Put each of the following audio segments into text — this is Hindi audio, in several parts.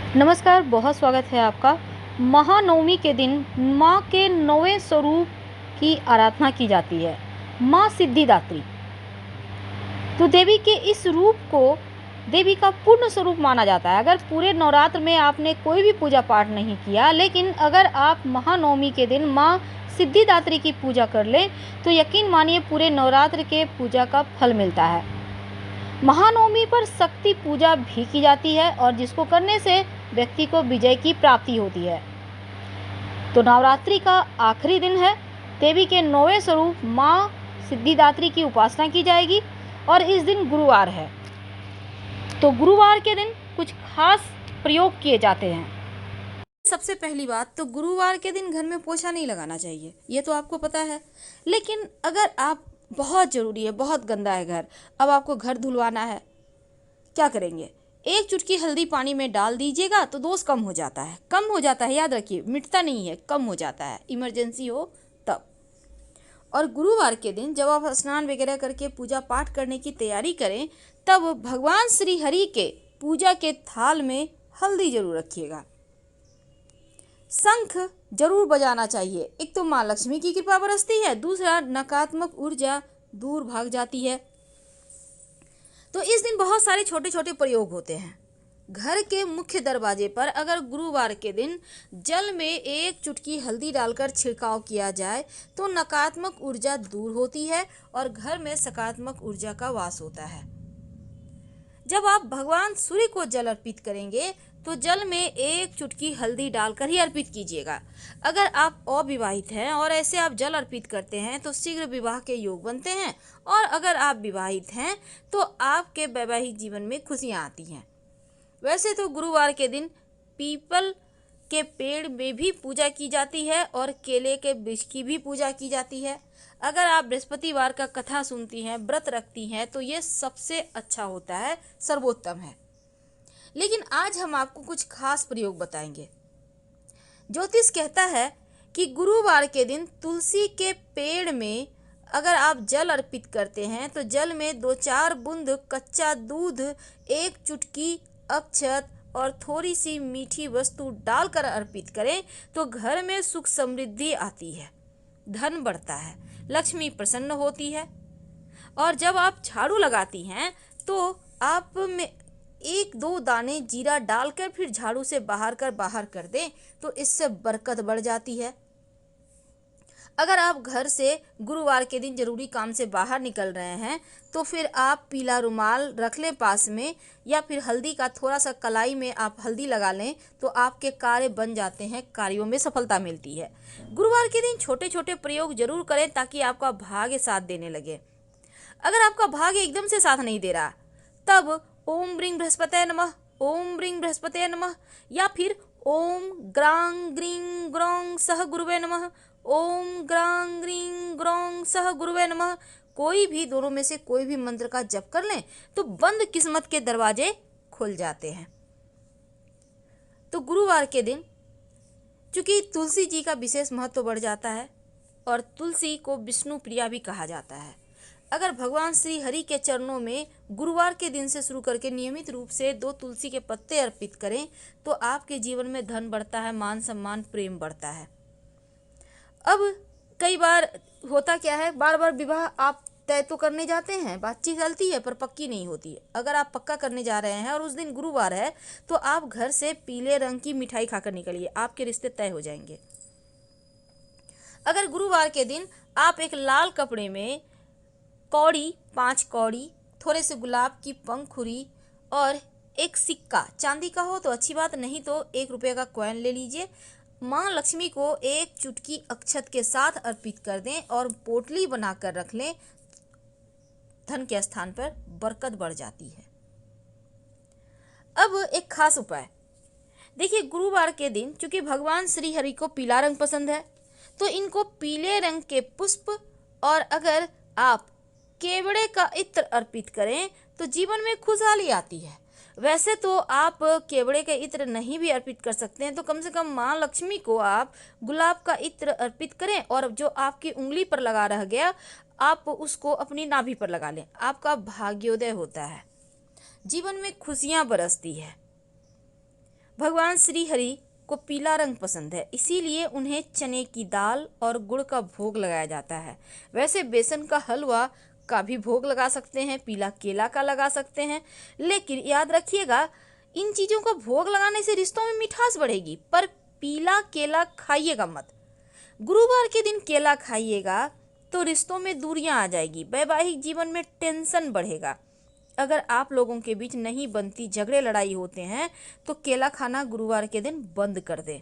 नमस्कार, बहुत स्वागत है आपका। महानवमी के दिन माँ के 9वें स्वरूप की आराधना की जाती है, माँ सिद्धिदात्री। तो देवी के इस रूप को देवी का पूर्ण स्वरूप माना जाता है। अगर पूरे नवरात्र में आपने कोई भी पूजा पाठ नहीं किया, लेकिन अगर आप महानवमी के दिन माँ सिद्धिदात्री की पूजा कर लें, तो यकीन मानिए पूरे नवरात्र के पूजा का फल मिलता है। महानवमी पर शक्ति पूजा भी की जाती है और जिसको करने से व्यक्ति को विजय की प्राप्ति होती है। तो नवरात्रि का आखिरी दिन है। देवी के 9वें स्वरूप माँ सिद्धिदात्री की उपासना की जाएगी और इस दिन गुरुवार है। तो गुरुवार के दिन कुछ खास प्रयोग किए जाते हैं। सबसे पहली बात तो गुरुवार के दिन घर में पोछा नहीं लगाना चाहिए, ये तो आपको पता है। लेकिन अगर आप बहुत ज़रूरी है, बहुत गंदा है घर, अब आपको घर धुलवाना है, क्या करेंगे? एक चुटकी हल्दी पानी में डाल दीजिएगा तो दोष कम हो जाता है। कम हो जाता है, याद रखिए, मिटता नहीं है, कम हो जाता है, इमरजेंसी हो तब। और गुरुवार के दिन जब आप स्नान वगैरह करके पूजा पाठ करने की तैयारी करें, तब भगवान श्री हरि के पूजा के थाल में हल्दी जरूर रखिएगा। शंख जरूर बजाना चाहिए। एक तो माँ लक्ष्मी की कृपा बरसती है, दूसरा नकारात्मक ऊर्जा दूर भाग जाती है। तो इस दिन बहुत सारे छोटे छोटे प्रयोग होते हैं। घर के मुख्य दरवाजे पर अगर गुरुवार के दिन जल में एक चुटकी हल्दी डालकर छिड़काव किया जाए तो नकारात्मक ऊर्जा दूर होती है और घर में सकारात्मक ऊर्जा का वास होता है। जब आप भगवान सूर्य को जल अर्पित करेंगे तो जल में एक चुटकी हल्दी डालकर ही अर्पित कीजिएगा। अगर आप अविवाहित हैं और ऐसे आप जल अर्पित करते हैं तो शीघ्र विवाह के योग बनते हैं, और अगर आप विवाहित हैं तो आपके वैवाहिक जीवन में खुशियां आती हैं। वैसे तो गुरुवार के दिन पीपल के पेड़ में भी पूजा की जाती है और केले के वृक्ष की भी पूजा की जाती है। अगर आप बृहस्पतिवार का कथा सुनती हैं, व्रत रखती हैं, तो ये सबसे अच्छा होता है, सर्वोत्तम है। लेकिन आज हम आपको कुछ खास प्रयोग बताएंगे। ज्योतिष कहता है कि गुरुवार के दिन तुलसी के पेड़ में अगर आप जल अर्पित करते हैं तो जल में 2-4 बूंद कच्चा दूध, एक चुटकी अक्षत और थोड़ी सी मीठी वस्तु डालकर अर्पित करें तो घर में सुख समृद्धि आती है, धन बढ़ता है, लक्ष्मी प्रसन्न होती है। और जब आप झाड़ू लगाती हैं तो आप में 1-2 दाने जीरा डालकर फिर झाड़ू से बाहर कर दें तो इससे बरकत बढ़ जाती है। अगर आप घर से गुरुवार के दिन जरूरी काम से बाहर निकल रहे हैं तो फिर आप पीला रुमाल रख लें पास में, या फिर हल्दी का थोड़ा सा कलाई में आप हल्दी लगा लें तो आपके कार्य बन जाते हैं, कार्यों में सफलता मिलती है। गुरुवार के दिन छोटे छोटे प्रयोग जरूर करें ताकि आपका भाग्य साथ देने लगे। अगर आपका भाग्य एकदम से साथ नहीं दे रहा तब ओम ब्रीं बृहस्पतये नमः, ओम ब्रीं बृहस्पतये नमः, या फिर ओम ग्रां ग्रीं ग्रौं सह गुरुवे नमः, ओम ग्रां ग्रीं ग्रौं सह गुरुवे नमः, कोई भी दोनों में से कोई भी मंत्र का जप कर लें तो बंद किस्मत के दरवाजे खुल जाते हैं। तो गुरुवार के दिन चूंकि तुलसी जी का विशेष महत्व बढ़ जाता है और तुलसी को विष्णु प्रिया भी कहा जाता है। अगर भगवान श्री हरि के चरणों में गुरुवार के दिन से शुरू करके नियमित रूप से 2 तुलसी के पत्ते अर्पित करें तो आपके जीवन में धन बढ़ता है, मान सम्मान प्रेम बढ़ता है। अब कई बार होता क्या है, बार बार विवाह आप तय तो करने जाते हैं, बातचीत चलती है पर पक्की नहीं होती। अगर आप पक्का करने जा रहे हैं और उस दिन गुरुवार है तो आप घर से पीले रंग की मिठाई खाकर निकलिए, आपके रिश्ते तय हो जाएंगे। अगर गुरुवार के दिन आप एक लाल कपड़े में कौड़ी, 5 कौड़ी, थोड़े से गुलाब की पंखुड़ी और एक सिक्का, चांदी का हो तो अच्छी बात, नहीं तो 1 रुपये का कॉइन ले लीजिए, माँ लक्ष्मी को एक चुटकी अक्षत के साथ अर्पित कर दें और पोटली बनाकर रख लें, धन के स्थान पर बरकत बढ़ जाती है। अब एक खास उपाय देखिए, गुरुवार के दिन चूंकि भगवान श्री हरि को पीला रंग पसंद है तो इनको पीले रंग के पुष्प और अगर आप केवड़े का इत्र अर्पित करें तो जीवन में खुशहाली आती है। वैसे तो आप केवड़े का इत्र नहीं भी अर्पित कर सकते हैं तो कम से कम माँ लक्ष्मी को आप गुलाब का इत्र अर्पित करें और जो आपकी उंगली पर लगा रह गया आप उसको अपनी नाभि पर लगा लें, आपका भाग्योदय होता है, जीवन में खुशियाँ बरसती है। भगवान श्री हरि को पीला रंग पसंद है, इसीलिए उन्हें चने की दाल और गुड़ का भोग लगाया जाता है। वैसे बेसन का हलवा का भी भोग लगा सकते हैं, पीला केला का लगा सकते हैं, लेकिन याद रखिएगा इन चीज़ों का भोग लगाने से रिश्तों में मिठास बढ़ेगी, पर पीला केला खाइएगा मत। गुरुवार के दिन केला खाइएगा तो रिश्तों में दूरियां आ जाएगी, वैवाहिक जीवन में टेंशन बढ़ेगा। अगर आप लोगों के बीच नहीं बनती, झगड़े लड़ाई होते हैं, तो केला खाना गुरुवार के दिन बंद कर दें,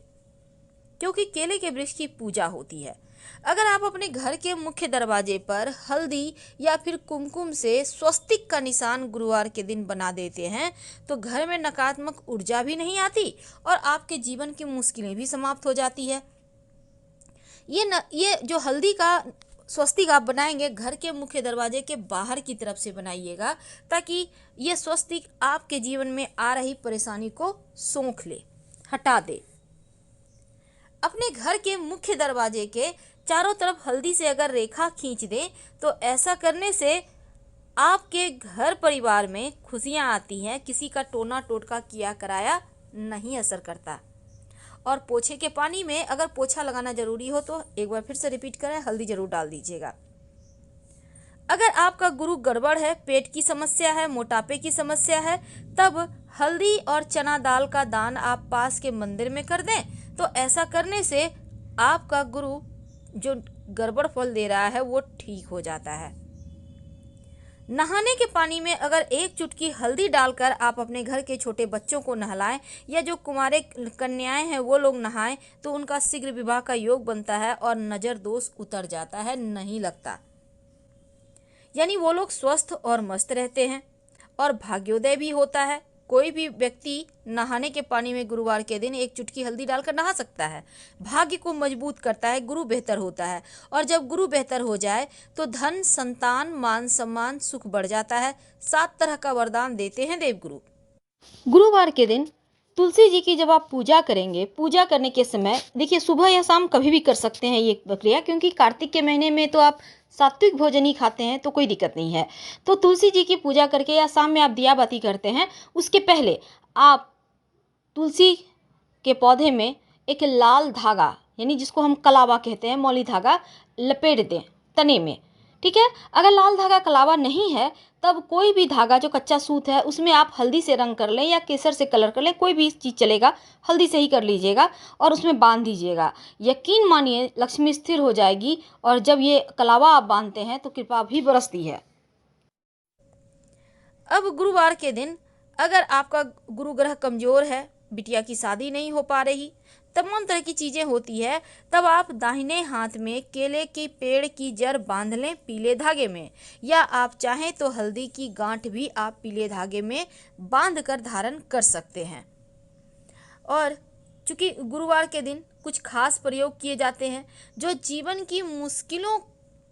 क्योंकि केले के वृक्ष की पूजा होती है। अगर आप अपने घर के मुख्य दरवाजे पर हल्दी या फिर कुमकुम से स्वस्तिक का निशान गुरुवार के दिन बना देते हैं, तो घर में नकारात्मक ऊर्जा भी नहीं आती और आपके जीवन की मुश्किलें भी समाप्त हो जाती है। ये जो हल्दी का स्वस्तिक आप बनाएंगे, घर के मुख्य दरवाजे के बाहर की तरफ से बनाइएगा, ताकि ये स्वस्तिक आपके जीवन में आ रही परेशानी को सोख ले, हटा दे। अपने घर के मुख्य दरवाजे के चारों तरफ हल्दी से अगर रेखा खींच दें, तो ऐसा करने से आपके घर परिवार में खुशियां आती हैं, किसी का टोना टोटका किया कराया नहीं असर करता। और पोछे के पानी में अगर पोछा लगाना जरूरी हो तो एक बार फिर से रिपीट करें, हल्दी जरूर डाल दीजिएगा। अगर आपका गुरु गड़बड़ है, पेट की समस्या है, मोटापे की समस्या है, तब हल्दी और चना दाल का दान आप पास के मंदिर में कर दें, तो ऐसा करने से आपका गुरु जो गड़बड़ फल दे रहा है वो ठीक हो जाता है। नहाने के पानी में अगर एक चुटकी हल्दी डालकर आप अपने घर के छोटे बच्चों को नहलाएं, या जो कुंवारे कन्याएं हैं वो लोग नहाएं, तो उनका शीघ्र विवाह का योग बनता है और नजर दोष उतर जाता है, नहीं लगता। यानी वो लोग स्वस्थ और मस्त रहते हैं और भाग्योदय भी होता है। कोई भी व्यक्ति नहाने के पानी में गुरुवार के दिन एक चुटकी हल्दी डालकर नहा सकता है। भाग्य को मजबूत करता है, गुरु बेहतर होता है, और जब गुरु बेहतर हो जाए तो धन, संतान, मान सम्मान, सुख बढ़ जाता है। 7 तरह का वरदान देते हैं देवगुरु। गुरुवार के दिन तुलसी जी की जब आप पूजा करेंगे, पूजा करने के समय देखिए सुबह या शाम कभी भी कर सकते हैं ये प्रक्रिया, क्योंकि कार्तिक के महीने में तो आप सात्विक भोजन ही खाते हैं, तो कोई दिक्कत नहीं है। तो तुलसी जी की पूजा करके या शाम में आप दिया बाती करते हैं, उसके पहले आप तुलसी के पौधे में एक लाल धागा, यानी जिसको हम कलावा कहते हैं, मौली धागा लपेट दें तने में, ठीक है। अगर लाल धागा कलावा नहीं है, तब कोई भी धागा जो कच्चा सूत है उसमें आप हल्दी से रंग कर लें या केसर से कलर कर लें, कोई भी चीज़ चलेगा, हल्दी से ही कर लीजिएगा और उसमें बांध दीजिएगा। यकीन मानिए लक्ष्मी स्थिर हो जाएगी, और जब ये कलावा आप बांधते हैं तो कृपा भी बरसती है। अब गुरुवार के दिन अगर आपका गुरु ग्रह कमजोर है, बिटिया की शादी नहीं हो पा रही, तमाम तरह की चीज़ें होती है, तब आप दाहिने हाथ में केले की पेड़ की जड़ बांध लें पीले धागे में, या आप चाहें तो हल्दी की गांठ भी आप पीले धागे में बांध कर धारण कर सकते हैं। और चूंकि गुरुवार के दिन कुछ खास प्रयोग किए जाते हैं जो जीवन की मुश्किलों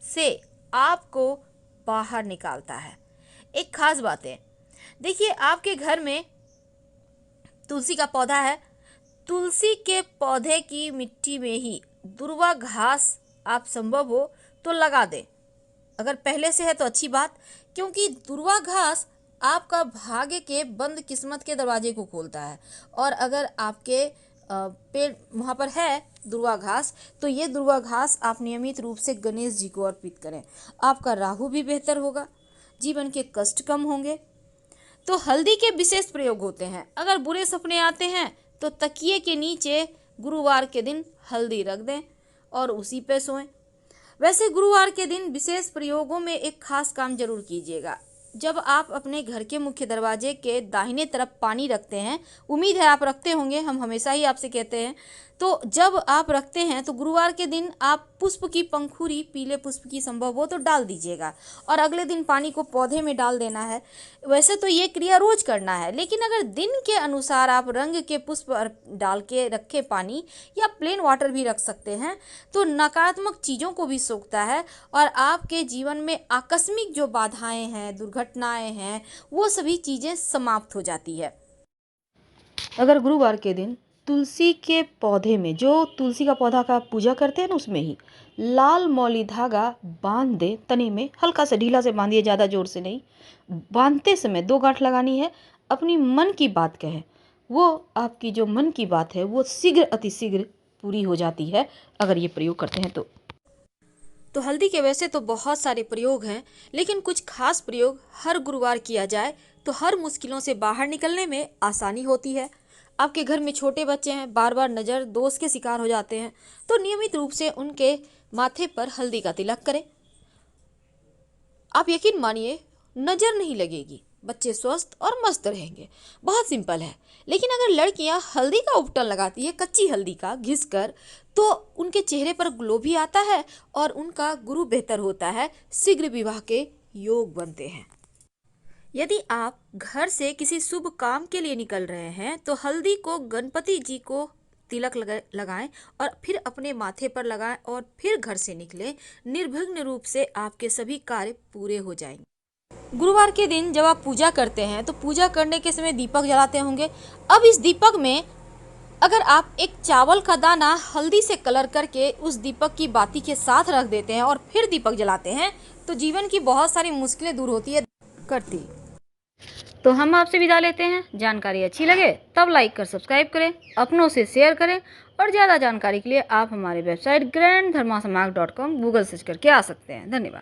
से आपको बाहर निकालता है। एक खास बात है, देखिए आपके घर में तुलसी का पौधा है, तुलसी के पौधे की मिट्टी में ही दुर्वा घास आप संभव हो तो लगा दें। अगर पहले से है तो अच्छी बात, क्योंकि दुर्वा घास आपका भाग्य के बंद किस्मत के दरवाजे को खोलता है। और अगर आपके पेड़ वहाँ पर है दुर्वा घास, तो ये दुर्वा घास आप नियमित रूप से गणेश जी को अर्पित करें। आपका राहु भी बेहतर होगा, जीवन के कष्ट कम होंगे। तो हल्दी के विशेष प्रयोग होते हैं। अगर बुरे सपने आते हैं तो तकिए के नीचे गुरुवार के दिन हल्दी रख दें और उसी पे सोएं। वैसे गुरुवार के दिन विशेष प्रयोगों में एक खास काम जरूर कीजिएगा। जब आप अपने घर के मुख्य दरवाजे के दाहिने तरफ पानी रखते हैं, उम्मीद है आप रखते होंगे, हम हमेशा ही आपसे कहते हैं, तो जब आप रखते हैं तो गुरुवार के दिन आप पुष्प की पंखुड़ी, पीले पुष्प की संभव हो तो डाल दीजिएगा, और अगले दिन पानी को पौधे में डाल देना है। वैसे तो ये क्रिया रोज करना है, लेकिन अगर दिन के अनुसार आप रंग के पुष्प डाल के रखे पानी, या प्लेन वाटर भी रख सकते हैं, तो नकारात्मक चीज़ों को भी सोखता है और आपके जीवन में आकस्मिक जो बाधाएं हैं, दुर्घटनाएं हैं, वो सभी चीज़ें समाप्त हो जाती है। अगर गुरुवार के दिन तुलसी के पौधे में, जो तुलसी का पौधा का पूजा करते हैं ना, उसमें ही लाल मौली धागा बांध दे तने में, हल्का सा ढीला से बांधिए, ज़्यादा जोर से नहीं। बांधते समय 2 गांठ लगानी है, अपनी मन की बात कहें, वो आपकी जो मन की बात है वो शीघ्र अतिशीघ्र पूरी हो जाती है अगर ये प्रयोग करते हैं तो हल्दी के वैसे तो बहुत सारे प्रयोग हैं, लेकिन कुछ खास प्रयोग हर गुरुवार किया जाए तो हर मुश्किलों से बाहर निकलने में आसानी होती है। आपके घर में छोटे बच्चे हैं, बार बार नज़र दोष के शिकार हो जाते हैं, तो नियमित रूप से उनके माथे पर हल्दी का तिलक करें। आप यकीन मानिए, नज़र नहीं लगेगी, बच्चे स्वस्थ और मस्त रहेंगे। बहुत सिंपल है। लेकिन अगर लड़कियां हल्दी का उपटन लगाती है, कच्ची हल्दी का घिस कर, तो उनके चेहरे पर ग्लो भी आता है और उनका गुरु बेहतर होता है, शीघ्र विवाह के योग बनते हैं। यदि आप घर से किसी शुभ काम के लिए निकल रहे हैं तो हल्दी को गणपति जी को तिलक लगाएं और फिर अपने माथे पर लगाएं और फिर घर से निकलें। निर्विघ्न रूप से आपके सभी कार्य पूरे हो जाएंगे। गुरुवार के दिन जब आप पूजा करते हैं तो पूजा करने के समय दीपक जलाते होंगे। अब इस दीपक में अगर आप एक चावल का दाना हल्दी से कलर करके उस दीपक की बाती के साथ रख देते हैं और फिर दीपक जलाते हैं तो जीवन की बहुत सारी मुश्किलें दूर होती है करती। तो हम आपसे विदा लेते हैं। जानकारी अच्छी लगे तब लाइक कर सब्सक्राइब करें, अपनों से शेयर करें और ज़्यादा जानकारी के लिए आप हमारे वेबसाइट granddharmasamac.com गूगल सर्च करके आ सकते हैं। धन्यवाद।